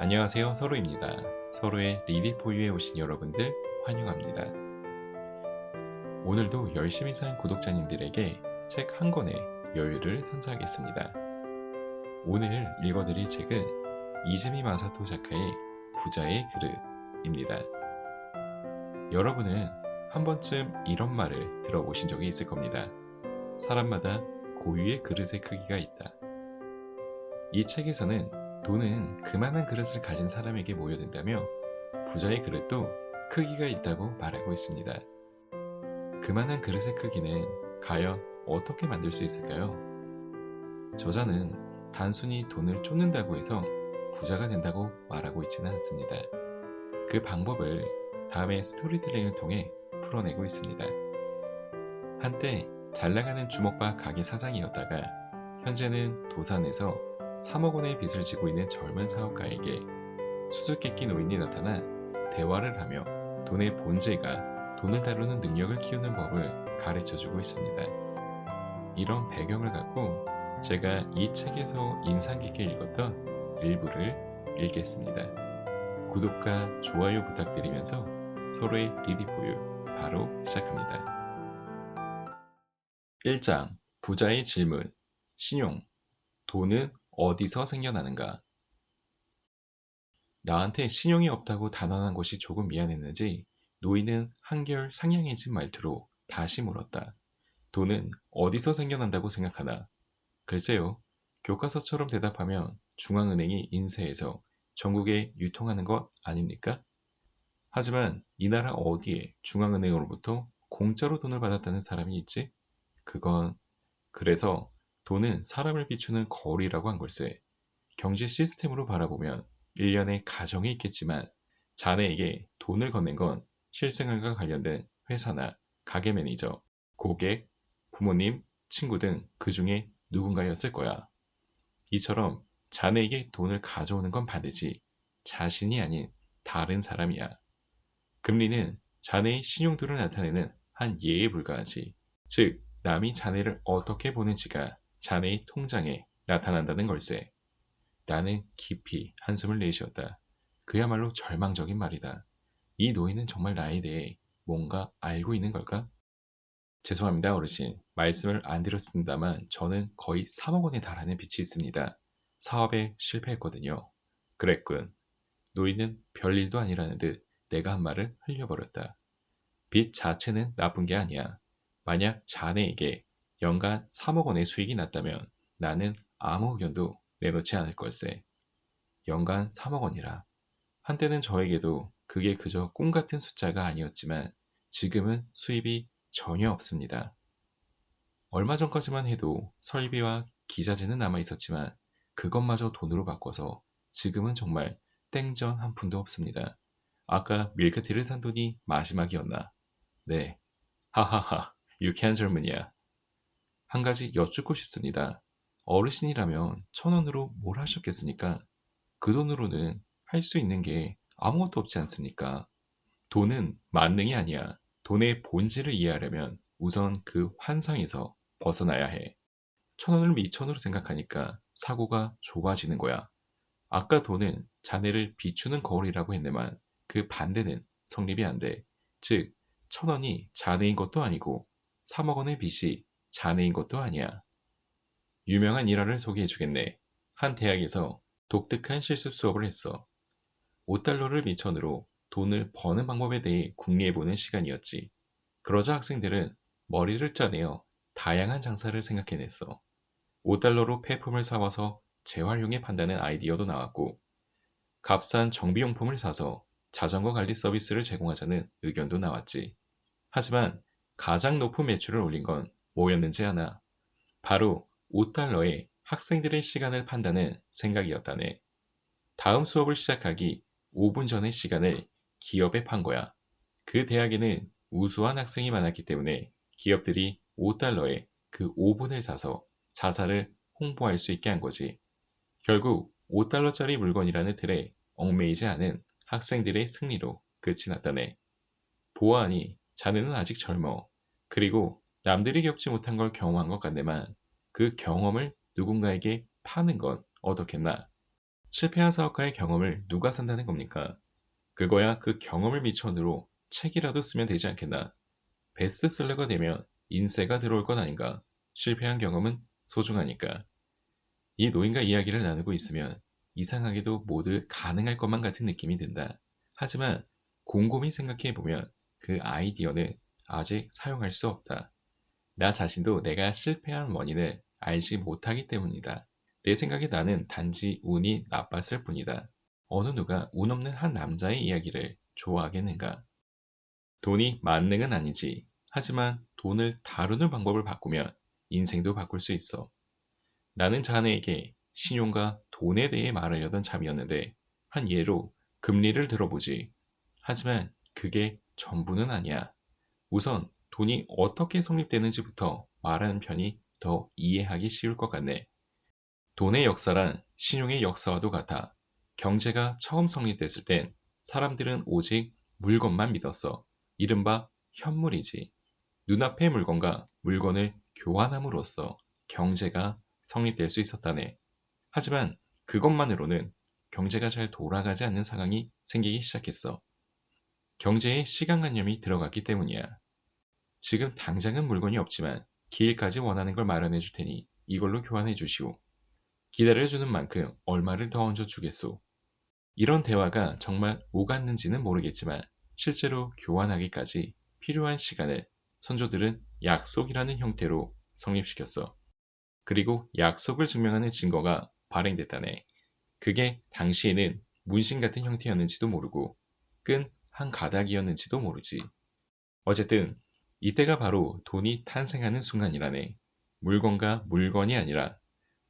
안녕하세요, 서로입니다. 서로의 리디포유에 오신 여러분들 환영합니다. 오늘도 열심히 산 구독자님들에게 책 한 권의 여유를 선사하겠습니다. 오늘 읽어드릴 책은 이즈미 마사토 작가의 부자의 그릇입니다. 여러분은 한 번쯤 이런 말을 들어보신 적이 있을 겁니다. 사람마다 고유의 그릇의 크기가 있다. 이 책에서는 돈은 그만한 그릇을 가진 사람에게 모여든다며 부자의 그릇도 크기가 있다고 말하고 있습니다. 그만한 그릇의 크기는 과연 어떻게 만들 수 있을까요? 저자는 단순히 돈을 쫓는다고 해서 부자가 된다고 말하고 있지는 않습니다. 그 방법을 다음의 스토리텔링을 통해 풀어내고 있습니다. 한때 잘 나가는 주먹밥 가게 사장이었다가 현재는 도산에서 3억 원의 빚을 지고 있는 젊은 사업가에게 수수께끼 노인이 나타나 대화를 하며 돈의 본질과 돈을 다루는 능력을 키우는 법을 가르쳐주고 있습니다. 이런 배경을 갖고 제가 이 책에서 인상 깊게 읽었던 일부를 읽겠습니다. 구독과 좋아요 부탁드리면서 서로의 리디포유 바로 시작합니다. 1장 부자의 질문 신용 돈은 어디서 생겨나는가? 나한테 신용이 없다고 단언한 것이 조금 미안했는지 노인은 한결 상냥해진 말투로 다시 물었다. 돈은 어디서 생겨난다고 생각하나? 글쎄요. 교과서처럼 대답하면 중앙은행이 인쇄해서 전국에 유통하는 것 아닙니까? 하지만 이 나라 어디에 중앙은행으로부터 공짜로 돈을 받았다는 사람이 있지? 그건 그래서 돈은 사람을 비추는 거울이라고 한 걸세. 경제 시스템으로 바라보면 일련의 가정이 있겠지만 자네에게 돈을 건넨 건 실생활과 관련된 회사나 가게 매니저, 고객, 부모님, 친구 등 그 중에 누군가였을 거야. 이처럼 자네에게 돈을 가져오는 건 반드시 자신이 아닌 다른 사람이야. 금리는 자네의 신용도를 나타내는 한 예에 불과하지. 즉, 남이 자네를 어떻게 보는지가 자네의 통장에 나타난다는 걸세. 나는 깊이 한숨을 내쉬었다. 그야말로 절망적인 말이다. 이 노인은 정말 나에 대해 뭔가 알고 있는 걸까? 죄송합니다, 어르신. 말씀을 안 드렸습니다만 저는 거의 3억 원에 달하는 빚이 있습니다. 사업에 실패했거든요. 그랬군. 노인은 별일도 아니라는 듯 내가 한 말을 흘려버렸다. 빚 자체는 나쁜 게 아니야. 만약 자네에게 연간 3억 원의 수익이 났다면 나는 아무 의견도 내놓지 않을 걸세. 연간 3억 원이라. 한때는 저에게도 그게 그저 꿈 같은 숫자가 아니었지만 지금은 수입이 전혀 없습니다. 얼마 전까지만 해도 설비와 기자재는 남아 있었지만 그것마저 돈으로 바꿔서 지금은 정말 땡전 한 푼도 없습니다. 아까 밀크티를 산 돈이 마지막이었나? 네. 하하하. 유쾌한 젊은이야. 한 가지 여쭙고 싶습니다. 어르신이라면 1,000원으로 뭘 하셨겠습니까? 그 돈으로는 할 수 있는 게 아무것도 없지 않습니까? 돈은 만능이 아니야. 돈의 본질을 이해하려면 우선 그 환상에서 벗어나야 해. 1,000원을 미천으로 생각하니까 사고가 좁아지는 거야. 아까 돈은 자네를 비추는 거울이라고 했네만 그 반대는 성립이 안 돼. 즉, 1,000원이 자네인 것도 아니고 3억 원의 빚이 자네인 것도 아니야. 유명한 일화를 소개해 주겠네. 한 대학에서 독특한 실습 수업을 했어. 5달러를 미천으로 돈을 버는 방법에 대해 궁리해보는 시간이었지. 그러자 학생들은 머리를 짜내어 다양한 장사를 생각해냈어. 5달러로 폐품을 사와서 재활용해 판다는 아이디어도 나왔고, 값싼 정비용품을 사서 자전거 관리 서비스를 제공하자는 의견도 나왔지. 하지만 가장 높은 매출을 올린 건 뭐였는지 아나? 바로 5달러에 학생들의 시간을 판다는 생각이었다네. 다음 수업을 시작하기 5분 전의 시간을 기업에 판 거야. 그 대학에는 우수한 학생이 많았기 때문에 기업들이 5달러에 그 5분을 사서 자사를 홍보할 수 있게 한 거지. 결국 5달러짜리 물건이라는 틀에 얽매이지 않은 학생들의 승리로 끝이 났다네. 보아하니 자네는 아직 젊어. 그리고 남들이 겪지 못한 걸 경험한 것 같네만 그 경험을 누군가에게 파는 건 어떻겠나? 실패한 사업가의 경험을 누가 산다는 겁니까? 그거야 그 경험을 미천으로 책이라도 쓰면 되지 않겠나? 베스트셀러가 되면 인세가 들어올 것 아닌가? 실패한 경험은 소중하니까. 이 노인과 이야기를 나누고 있으면 이상하게도 모두 가능할 것만 같은 느낌이 든다. 하지만 곰곰이 생각해보면 그 아이디어는 아직 사용할 수 없다. 나 자신도 내가 실패한 원인을 알지 못하기 때문이다. 내 생각에 나는 단지 운이 나빴을 뿐이다. 어느 누가 운 없는 한 남자의 이야기를 좋아하겠는가? 돈이 만능은 아니지. 하지만 돈을 다루는 방법을 바꾸면 인생도 바꿀 수 있어. 나는 자네에게 신용과 돈에 대해 말하려던 참이었는데 한 예로 금리를 들어보지. 하지만 그게 전부는 아니야. 우선 돈이 어떻게 성립되는지부터 말하는 편이 더 이해하기 쉬울 것 같네. 돈의 역사란 신용의 역사와도 같아. 경제가 처음 성립됐을 땐 사람들은 오직 물건만 믿었어. 이른바 현물이지. 눈앞의 물건과 물건을 교환함으로써 경제가 성립될 수 있었다네. 하지만 그것만으로는 경제가 잘 돌아가지 않는 상황이 생기기 시작했어. 경제에 시간관념이 들어갔기 때문이야. 지금 당장은 물건이 없지만 기일까지 원하는 걸 마련해 줄 테니 이걸로 교환해 주시오. 기다려주는 만큼 얼마를 더 얹어 주겠소. 이런 대화가 정말 오갔는지는 모르겠지만 실제로 교환하기까지 필요한 시간을 선조들은 약속이라는 형태로 성립시켰어. 그리고 약속을 증명하는 증거가 발행됐다네. 그게 당시에는 문신 같은 형태였는지도 모르고 끈 한 가닥이었는지도 모르지. 어쨌든 이때가 바로 돈이 탄생하는 순간이라네. 물건과 물건이 아니라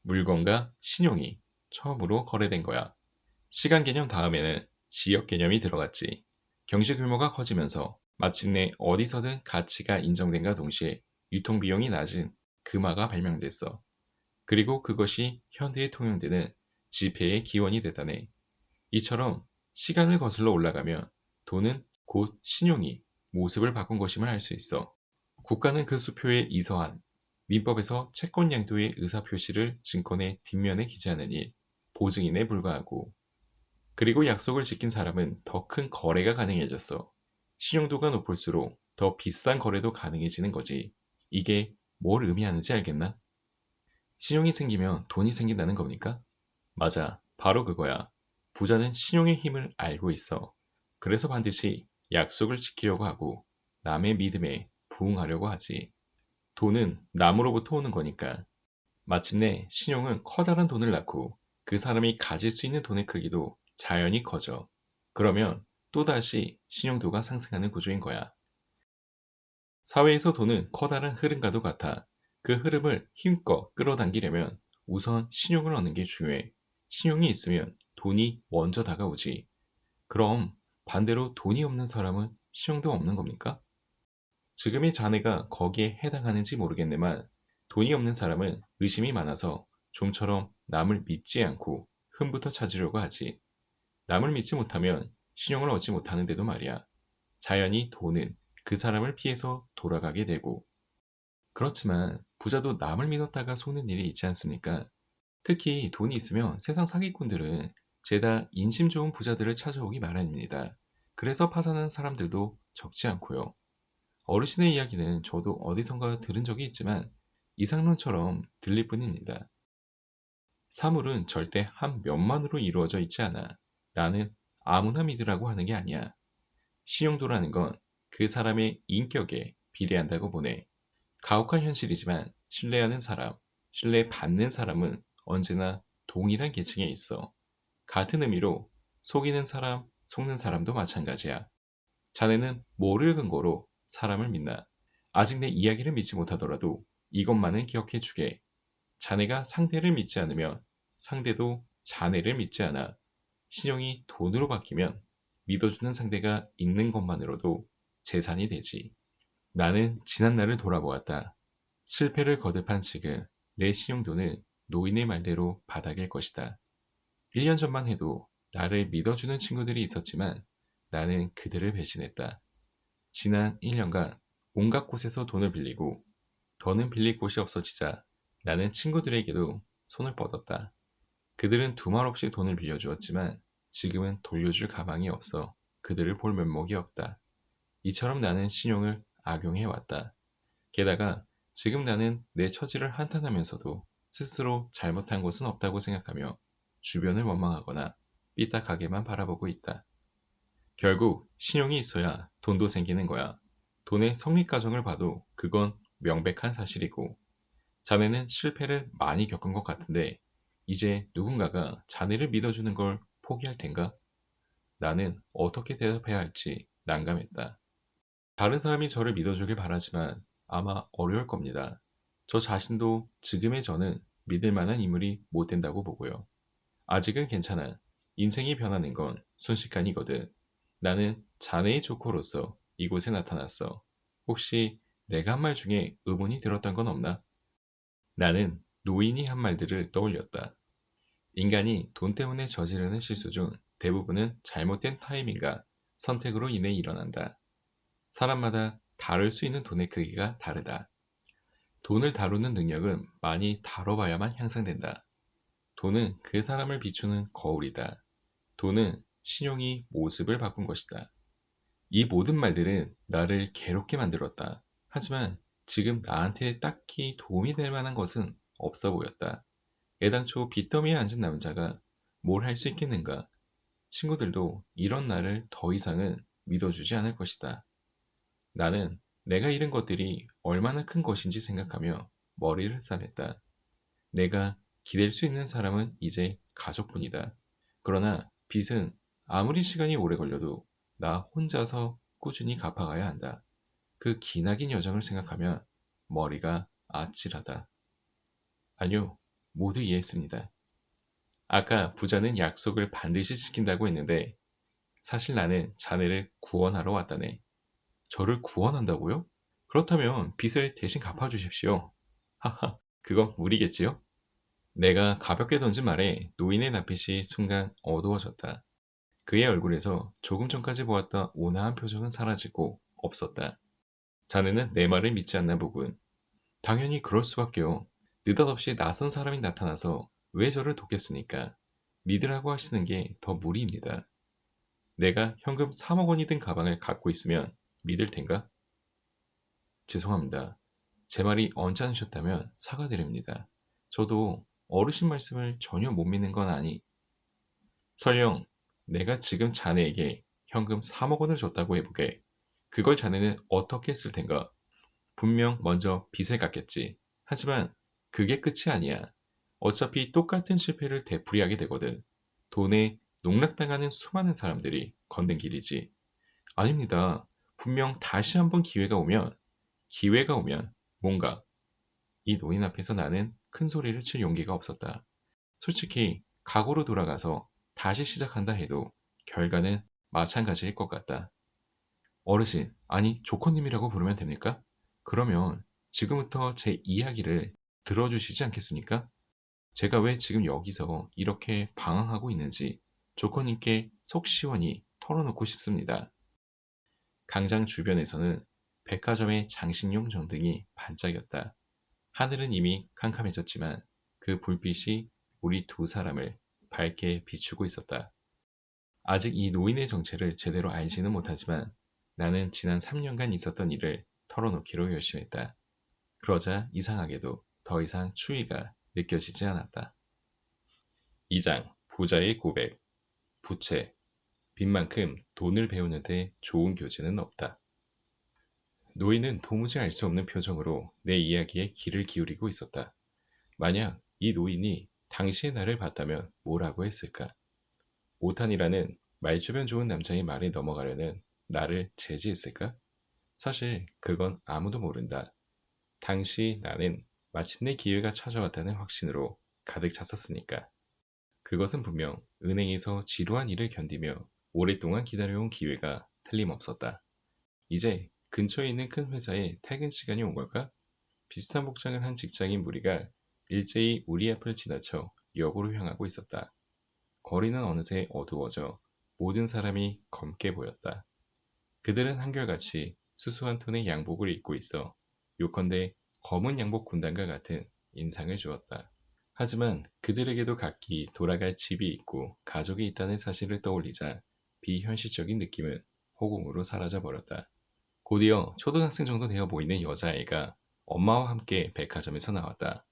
물건과 신용이 처음으로 거래된 거야. 시간 개념 다음에는 지역 개념이 들어갔지. 경제 규모가 커지면서 마침내 어디서든 가치가 인정된과 동시에 유통비용이 낮은 금화가 발명됐어. 그리고 그것이 현대에 통용되는 지폐의 기원이 됐다네. 이처럼 시간을 거슬러 올라가면 돈은 곧 신용이 모습을 바꾼 것임을 알 수 있어. 국가는 그 수표에 이서한 민법에서 채권 양도의 의사표시를 증권의 뒷면에 기재하는 일, 보증인에 불과하고 그리고 약속을 지킨 사람은 더 큰 거래가 가능해졌어. 신용도가 높을수록 더 비싼 거래도 가능해지는 거지. 이게 뭘 의미하는지 알겠나? 신용이 생기면 돈이 생긴다는 겁니까? 맞아. 바로 그거야. 부자는 신용의 힘을 알고 있어. 그래서 반드시 약속을 지키려고 하고 남의 믿음에 부응하려고 하지. 돈은 남으로부터 오는 거니까. 마침내 신용은 커다란 돈을 낳고 그 사람이 가질 수 있는 돈의 크기도 자연히 커져. 그러면 또다시 신용도가 상승하는 구조인 거야. 사회에서 돈은 커다란 흐름과도 같아. 그 흐름을 힘껏 끌어당기려면 우선 신용을 얻는 게 중요해. 신용이 있으면 돈이 먼저 다가오지. 그럼 반대로 돈이 없는 사람은 신용도 없는 겁니까? 지금의 자네가 거기에 해당하는지 모르겠네만 돈이 없는 사람은 의심이 많아서 좀처럼 남을 믿지 않고 흠부터 찾으려고 하지. 남을 믿지 못하면 신용을 얻지 못하는데도 말이야. 자연히 돈은 그 사람을 피해서 돌아가게 되고. 그렇지만 부자도 남을 믿었다가 속는 일이 있지 않습니까? 특히 돈이 있으면 세상 사기꾼들은 죄다 인심 좋은 부자들을 찾아오기 마련입니다. 그래서 파산한 사람들도 적지 않고요. 어르신의 이야기는 저도 어디선가 들은 적이 있지만 이상론처럼 들릴 뿐입니다. 사물은 절대 한 면만으로 이루어져 있지 않아. 나는 아무나 믿으라고 하는 게 아니야. 신용도라는 건 그 사람의 인격에 비례한다고 보네. 가혹한 현실이지만 신뢰하는 사람, 신뢰받는 사람은 언제나 동일한 계층에 있어. 같은 의미로 속이는 사람, 속는 사람도 마찬가지야. 자네는 뭐를 근거로 사람을 믿나? 아직 내 이야기를 믿지 못하더라도 이것만은 기억해 주게. 자네가 상대를 믿지 않으면 상대도 자네를 믿지 않아. 신용이 돈으로 바뀌면 믿어주는 상대가 있는 것만으로도 재산이 되지. 나는 지난날을 돌아보았다. 실패를 거듭한 지금 내 신용도는 노인의 말대로 바닥일 것이다. 1년 전만 해도 나를 믿어주는 친구들이 있었지만 나는 그들을 배신했다. 지난 1년간 온갖 곳에서 돈을 빌리고 더는 빌릴 곳이 없어지자 나는 친구들에게도 손을 뻗었다. 그들은 두말 없이 돈을 빌려주었지만 지금은 돌려줄 가망이 없어 그들을 볼 면목이 없다. 이처럼 나는 신용을 악용해왔다. 게다가 지금 나는 내 처지를 한탄하면서도 스스로 잘못한 것은 없다고 생각하며 주변을 원망하거나 삐딱하게만 바라보고 있다. 결국 신용이 있어야 돈도 생기는 거야. 돈의 성립 과정을 봐도 그건 명백한 사실이고, 자네는 실패를 많이 겪은 것 같은데 이제 누군가가 자네를 믿어주는 걸 포기할 텐가? 나는 어떻게 대답해야 할지 난감했다. 다른 사람이 저를 믿어주길 바라지만 아마 어려울 겁니다. 저 자신도 지금의 저는 믿을 만한 인물이 못 된다고 보고요. 아직은 괜찮아. 인생이 변하는 건 순식간이거든. 나는 자네의 조커로서 이곳에 나타났어. 혹시 내가 한 말 중에 의문이 들었던 건 없나? 나는 노인이 한 말들을 떠올렸다. 인간이 돈 때문에 저지르는 실수 중 대부분은 잘못된 타이밍과 선택으로 인해 일어난다. 사람마다 다룰 수 있는 돈의 크기가 다르다. 돈을 다루는 능력은 많이 다뤄봐야만 향상된다. 돈은 그 사람을 비추는 거울이다. 돈은 신용이 모습을 바꾼 것이다. 이 모든 말들은 나를 괴롭게 만들었다. 하지만 지금 나한테 딱히 도움이 될 만한 것은 없어 보였다. 애당초 빚더미에 앉은 남자가 뭘 할 수 있겠는가? 친구들도 이런 나를 더 이상은 믿어주지 않을 것이다. 나는 내가 잃은 것들이 얼마나 큰 것인지 생각하며 머리를 싸맸다. 내가 기댈 수 있는 사람은 이제 가족뿐이다. 그러나 빚은 아무리 시간이 오래 걸려도 나 혼자서 꾸준히 갚아가야 한다. 그 기나긴 여정을 생각하면 머리가 아찔하다. 아니요, 모두 이해했습니다. 아까 부자는 약속을 반드시 지킨다고 했는데 사실 나는 자네를 구원하러 왔다네. 저를 구원한다고요? 그렇다면 빚을 대신 갚아주십시오. 하하, 그건 무리겠지요? 내가 가볍게 던진 말에 노인의 낯빛이 순간 어두워졌다. 그의 얼굴에서 조금 전까지 보았던 온화한 표정은 사라지고 없었다. 자네는 내 말을 믿지 않나 보군. 당연히 그럴 수밖에요. 느닷없이 낯선 사람이 나타나서 왜 저를 돕겠습니까? 믿으라고 하시는 게 더 무리입니다. 내가 현금 3억 원이 든 가방을 갖고 있으면 믿을 텐가? 죄송합니다. 제 말이 언짢으셨다면 사과드립니다. 저도 어르신 말씀을 전혀 못 믿는 건 아니. 설령 내가 지금 자네에게 현금 3억 원을 줬다고 해보게. 그걸 자네는 어떻게 쓸 텐가? 분명 먼저 빚을 갚겠지. 하지만 그게 끝이 아니야. 어차피 똑같은 실패를 되풀이하게 되거든. 돈에 농락당하는 수많은 사람들이 건든 길이지. 아닙니다. 분명 다시 한번 기회가 오면 뭔가 이 노인 앞에서 나는 큰 소리를 칠 용기가 없었다. 솔직히 과거로 돌아가서 다시 시작한다 해도 결과는 마찬가지일 것 같다. 어르신, 아니 조커님이라고 부르면 됩니까? 그러면 지금부터 제 이야기를 들어주시지 않겠습니까? 제가 왜 지금 여기서 이렇게 방황하고 있는지 조커님께 속 시원히 털어놓고 싶습니다. 강장 주변에서는 백화점의 장식용 전등이 반짝였다. 하늘은 이미 캄캄해졌지만 그 불빛이 우리 두 사람을 밝게 비추고 있었다. 아직 이 노인의 정체를 제대로 알지는 못하지만 나는 지난 3년간 있었던 일을 털어놓기로 결심했다. 그러자 이상하게도 더 이상 추위가 느껴지지 않았다. 2장 부자의 고백. 부채. 빚만큼 돈을 배우는데 좋은 교재는 없다. 노인은 도무지 알 수 없는 표정으로 내 이야기에 귀를 기울이고 있었다. 만약 이 노인이 당시의 나를 봤다면 뭐라고 했을까? 오탄이라는 말주변 좋은 남자의 말에 넘어가려는 나를 제지했을까? 사실 그건 아무도 모른다. 당시 나는 마침내 기회가 찾아왔다는 확신으로 가득 찼었으니까. 그것은 분명 은행에서 지루한 일을 견디며 오랫동안 기다려온 기회가 틀림없었다. 이제 근처에 있는 큰 회사에 퇴근 시간이 온 걸까? 비슷한 복장을 한 직장인 무리가 일제히 우리 앞을 지나쳐 역으로 향하고 있었다. 거리는 어느새 어두워져 모든 사람이 검게 보였다. 그들은 한결같이 수수한 톤의 양복을 입고 있어 요컨대 검은 양복 군단과 같은 인상을 주었다. 하지만 그들에게도 각기 돌아갈 집이 있고 가족이 있다는 사실을 떠올리자 비현실적인 느낌은 호공으로 사라져 버렸다. 곧이어 초등학생 정도 되어 보이는 여자아이가 엄마와 함께 백화점에서 나왔다.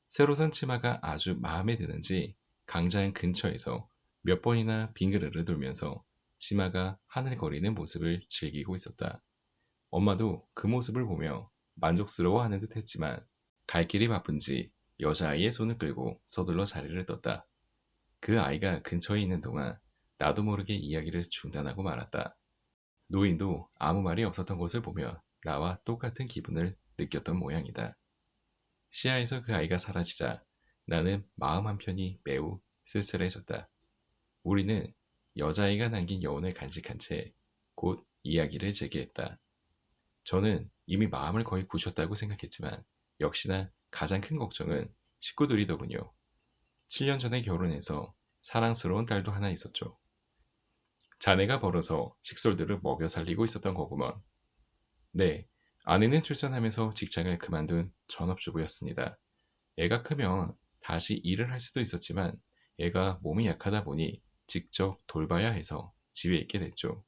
새로 산 치마가 아주 마음에 드는지 강장 근처에서 몇 번이나 빙그르르 돌면서 치마가 하늘거리는 모습을 즐기고 있었다. 엄마도 그 모습을 보며 만족스러워하는 듯 했지만 갈 길이 바쁜지 여자아이의 손을 끌고 서둘러 자리를 떴다. 그 아이가 근처에 있는 동안 나도 모르게 이야기를 중단하고 말았다. 노인도 아무 말이 없었던 것을 보며 나와 똑같은 기분을 느꼈던 모양이다. 시야에서 그 아이가 사라지자 나는 마음 한편이 매우 쓸쓸해졌다. 우리는 여자아이가 남긴 여운을 간직한 채 곧 이야기를 재개했다. 저는 이미 마음을 거의 굳혔다고 생각했지만 역시나 가장 큰 걱정은 식구들이더군요. 7년 전에 결혼해서 사랑스러운 딸도 하나 있었죠. 자네가 벌어서 식솔들을 먹여 살리고 있었던 거구먼. 네, 아내는 출산하면서 직장을 그만둔 전업주부였습니다. 애가 크면 다시 일을 할 수도 있었지만 애가 몸이 약하다 보니 직접 돌봐야 해서 집에 있게 됐죠.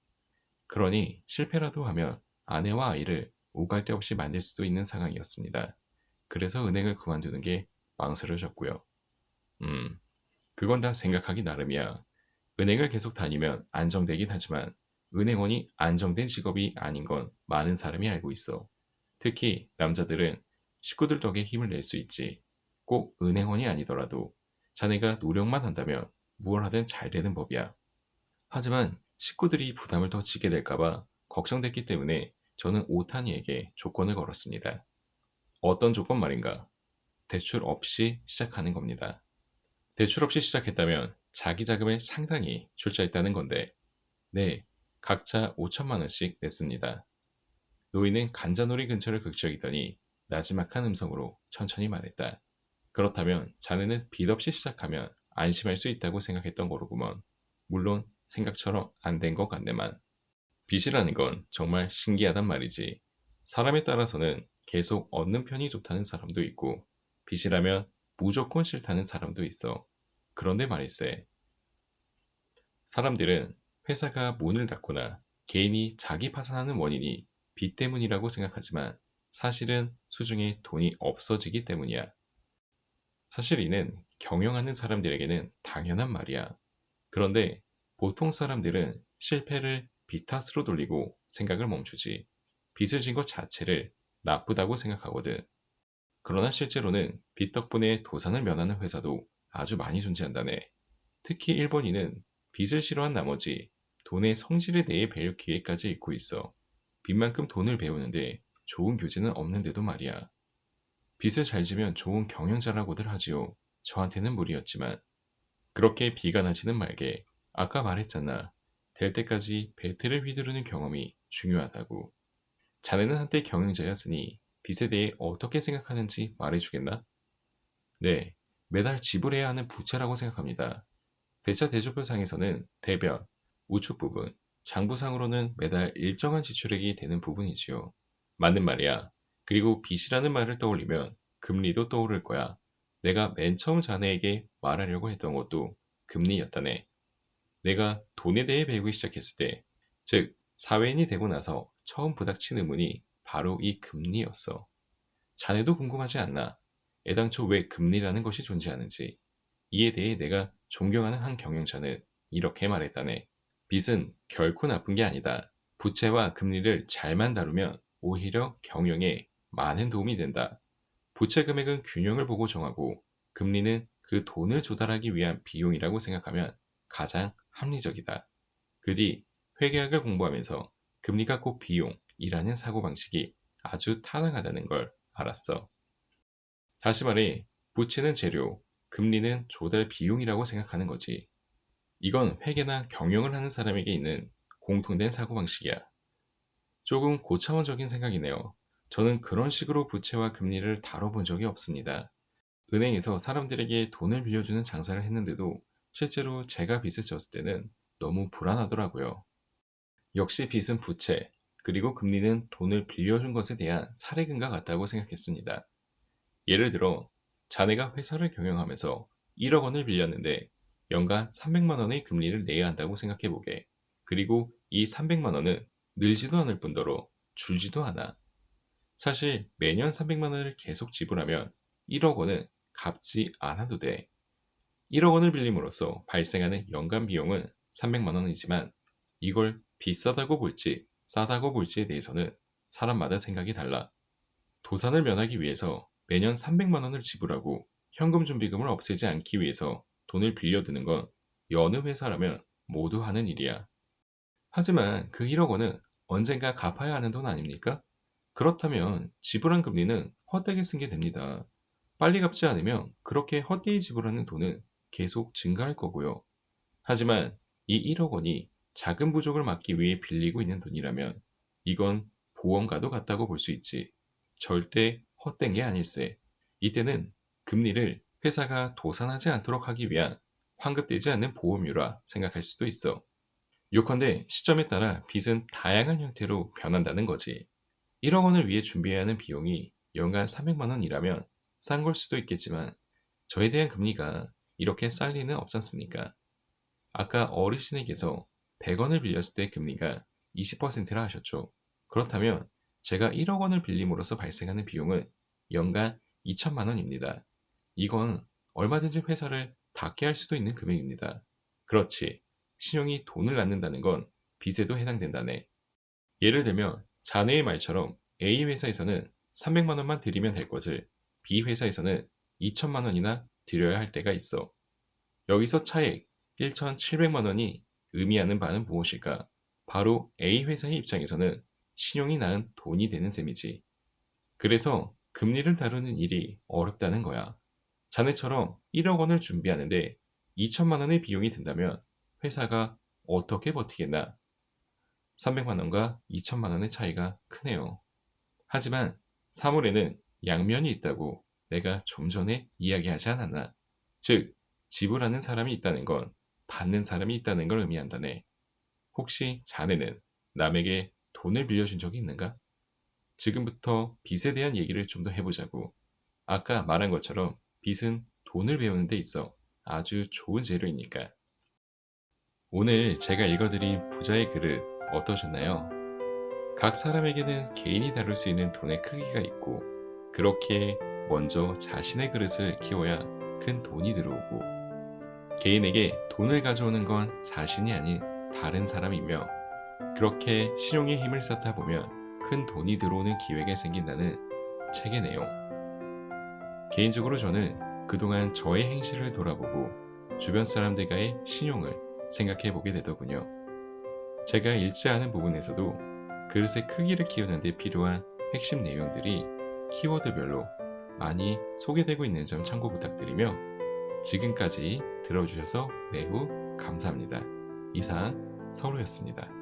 그러니 실패라도 하면 아내와 아이를 오갈 데 없이 만들 수도 있는 상황이었습니다. 그래서 은행을 그만두는 게 망설여졌고요. 음, 그건 다 생각하기 나름이야. 은행을 계속 다니면 안정되긴 하지만 은행원이 안정된 직업이 아닌 건 많은 사람이 알고 있어. 특히 남자들은 식구들 덕에 힘을 낼 수 있지. 꼭 은행원이 아니더라도 자네가 노력만 한다면 무얼 하든 잘 되는 법이야. 하지만 식구들이 부담을 더 지게 될까봐 걱정됐기 때문에 저는 오타니에게 조건을 걸었습니다. 어떤 조건 말인가? 대출 없이 시작하는 겁니다. 대출 없이 시작했다면 자기 자금을 상당히 출자했다는 건데, 네, 각자 5천만 원씩 냈습니다. 노인은 간자놀이 근처를 긁적이더니 나지막한 음성으로 천천히 말했다. 그렇다면 자네는 빚 없이 시작하면 안심할 수 있다고 생각했던 거로구먼. 물론 생각처럼 안 된 것 같네만. 빚이라는 건 정말 신기하단 말이지. 사람에 따라서는 계속 얻는 편이 좋다는 사람도 있고, 빚이라면 무조건 싫다는 사람도 있어. 그런데 말일세, 사람들은 회사가 문을 닫거나 개인이 자기 파산하는 원인이 빚 때문이라고 생각하지만 사실은 수중에 돈이 없어지기 때문이야. 사실 이는 경영하는 사람들에게는 당연한 말이야. 그런데 보통 사람들은 실패를 빚 탓으로 돌리고 생각을 멈추지. 빚을 진 것 자체를 나쁘다고 생각하거든. 그러나 실제로는 빚 덕분에 도산을 면하는 회사도 아주 많이 존재한다네. 특히 일본인은 빚을 싫어한 나머지 돈의 성질에 대해 배울 기회까지 잃고 있어. 빚만큼 돈을 배우는데 좋은 교재는 없는데도 말이야. 빚을 잘 지면 좋은 경영자라고들 하지요. 저한테는 무리였지만. 그렇게 비관하지는 말게. 아까 말했잖아. 될 때까지 배틀을 휘두르는 경험이 중요하다고. 자네는 한때 경영자였으니 빚에 대해 어떻게 생각하는지 말해주겠나? 네, 매달 지불해야 하는 부채라고 생각합니다. 대차 대조표상에서는 대변, 우측 부분, 장부상으로는 매달 일정한 지출액이 되는 부분이지요. 맞는 말이야. 그리고 빚이라는 말을 떠올리면 금리도 떠오를 거야. 내가 맨 처음 자네에게 말하려고 했던 것도 금리였다네. 내가 돈에 대해 배우기 시작했을 때, 즉, 사회인이 되고 나서 처음 부닥친 의문이 바로 이 금리였어. 자네도 궁금하지 않나? 애당초 왜 금리라는 것이 존재하는지. 이에 대해 내가 존경하는 한 경영자는 이렇게 말했다네. 빚은 결코 나쁜 게 아니다. 부채와 금리를 잘만 다루면 오히려 경영에 많은 도움이 된다. 부채 금액은 균형을 보고 정하고 금리는 그 돈을 조달하기 위한 비용이라고 생각하면 가장 합리적이다. 그 뒤 회계학을 공부하면서 금리가 꼭 비용이라는 사고방식이 아주 타당하다는 걸 알았어. 다시 말해, 부채는 재료, 금리는 조달 비용이라고 생각하는 거지. 이건 회계나 경영을 하는 사람에게 있는 공통된 사고방식이야. 조금 고차원적인 생각이네요. 저는 그런 식으로 부채와 금리를 다뤄본 적이 없습니다. 은행에서 사람들에게 돈을 빌려주는 장사를 했는데도 실제로 제가 빚을 졌을 때는 너무 불안하더라고요. 역시 빚은 부채, 그리고 금리는 돈을 빌려준 것에 대한 사례금과 같다고 생각했습니다. 예를 들어 자네가 회사를 경영하면서 1억 원을 빌렸는데 연간 300만 원의 금리를 내야 한다고 생각해보게. 그리고 이 300만 원은 늘지도 않을 뿐더러 줄지도 않아. 사실 매년 300만 원을 계속 지불하면 1억 원은 갚지 않아도 돼. 1억 원을 빌림으로써 발생하는 연간 비용은 300만 원이지만 이걸 비싸다고 볼지 싸다고 볼지에 대해서는 사람마다 생각이 달라. 도산을 면하기 위해서 매년 300만 원을 지불하고 현금 준비금을 없애지 않기 위해서 돈을 빌려드는 건 여느 회사라면 모두 하는 일이야. 하지만 그 1억 원은 언젠가 갚아야 하는 돈 아닙니까? 그렇다면 지불한 금리는 헛되게 쓴 게 됩니다. 빨리 갚지 않으면 그렇게 헛되이 지불하는 돈은 계속 증가할 거고요. 하지만 이 1억 원이 자금 부족을 막기 위해 빌리고 있는 돈이라면 이건 보험과도 같다고 볼 수 있지. 절대 헛된 게 아닐세. 이때는 금리를 회사가 도산하지 않도록 하기 위한 환급되지 않는 보험료라 생각할 수도 있어. 요컨대 시점에 따라 빚은 다양한 형태로 변한다는 거지. 1억 원을 위해 준비해야 하는 비용이 연간 300만 원이라면 싼 걸 수도 있겠지만 저에 대한 금리가 이렇게 쌀 리는 없지 않습니까? 아까 어르신에게서 100원을 빌렸을 때 금리가 20%라 하셨죠. 그렇다면 제가 1억 원을 빌림으로써 발생하는 비용은 연간 2천만 원입니다. 이건 얼마든지 회사를 닫게 할 수도 있는 금액입니다. 그렇지. 신용이 돈을 낳는다는 건 빚에도 해당된다네. 예를 들면 자네의 말처럼 A 회사에서는 300만 원만 드리면 될 것을 B 회사에서는 2천만 원이나 드려야 할 때가 있어. 여기서 차액 1,700만 원이 의미하는 바는 무엇일까? 바로 A 회사의 입장에서는 신용이 낳은 돈이 되는 셈이지. 그래서 금리를 다루는 일이 어렵다는 거야. 자네처럼 1억 원을 준비하는데 2천만 원의 비용이 든다면 회사가 어떻게 버티겠나? 300만 원과 2천만 원의 차이가 크네요. 하지만 사물에는 양면이 있다고 내가 좀 전에 이야기하지 않았나? 즉, 지불하는 사람이 있다는 건 받는 사람이 있다는 걸 의미한다네. 혹시 자네는 남에게 돈을 빌려준 적이 있는가? 지금부터 빚에 대한 얘기를 좀 더 해보자고. 아까 말한 것처럼 빚은 돈을 배우는 데 있어 아주 좋은 재료이니까. 오늘 제가 읽어드린 부자의 글은 어떠셨나요? 각 사람에게는 개인이 다룰 수 있는 돈의 크기가 있고, 그렇게 먼저 자신의 그릇을 키워야 큰 돈이 들어오고, 개인에게 돈을 가져오는 건 자신이 아닌 다른 사람이며, 그렇게 신용의 힘을 쌓다 보면 큰 돈이 들어오는 기회가 생긴다는 책의 내용. 개인적으로 저는 그동안 저의 행실을 돌아보고 주변 사람들과의 신용을 생각해 보게 되더군요. 제가 읽지 않은 부분에서도 그릇의 크기를 키우는 데 필요한 핵심 내용들이 키워드별로 많이 소개되고 있는 점 참고 부탁드리며 지금까지 들어주셔서 매우 감사합니다. 이상 서로였습니다.